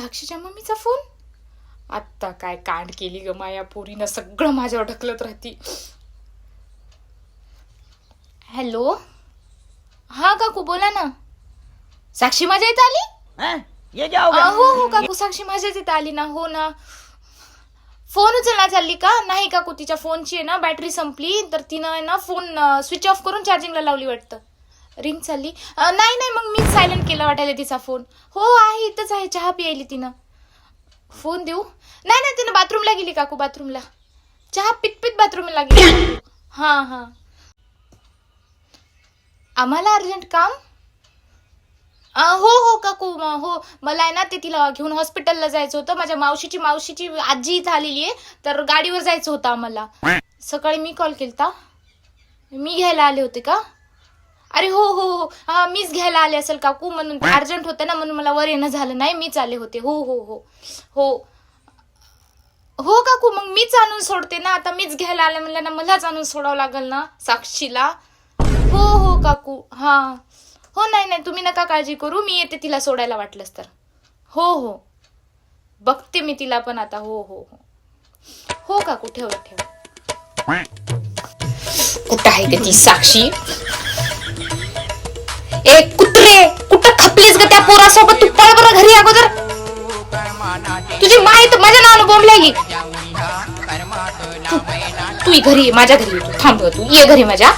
साक्षीच्या मम्मीचा फोन. आत्ता काय कांड केली ग माया पोरीनं, सगळं माझ्यावर ढकलत राहती. हॅलो, हा काकू बोला ना. साक्षी माझ्या इथं आली? हो हो काकू, साक्षी माझ्याच इथं आली ना. हो ना. फोन उचलला चालली का? नाही काकू, तिच्या फोनची आहे ना बॅटरी संपली, तर तिनं ना फोन स्विच ऑफ करून चार्जिंगला लावली वाटतं. रिंग चालली. नाही नाही, मग मीच सायलेंट केला वाटायला तिचा फोन. हो आहे, इथंच आहे, चहा प्यायली तिनं. फोन देऊ? नाही नाही, तिनं बाथरूमला गेली काकू, बाथरूमला. चहा पित पित बाथरूमला गेली. हां हां. आम्हाला अर्जंट काम? हो हो काकू, हो मला आहे ना ते तिला घेऊन हॉस्पिटलला जायचं होतं. माझ्या मावशीची आजी इथं आलेली आहे, तर गाडीवर जायचं होतं आम्हाला. सकाळी मी कॉल केलता. मी घ्यायला आले होते का? अरे हो हो हो, हा मीच घ्यायला आले असेल काकू, म्हणून अर्जंट होतं ना, म्हणून मला वर येणं झालं नाही. मीच आले होते. हो हो हो हो हो काकू, मग मीच आणून सोडते ना. आता मीच घ्यायला आले म्हणलं ना, मलाच आणून सोडावं लागेल ना साक्षीला. हो हो काकू. हां हो, नाही नाही, तुम्ही नका काळजी करू, मी येते तिला सोडायला वाटलंच तर. हो हो, बघते मी तिला पण आता. हो हो हो हो काकू, ठेव ठेव. कुठं आहे ग ती साक्षी? ए कुत्रे, कुठं खपलीस ग त्या पोरासोबत? तू पळ बरं घरी अगोदर. तुझी माय तर माझ्या नावानं बोंबलायली. तू घरी, माझ्या घरी थांब. तू ये घरी माझ्या.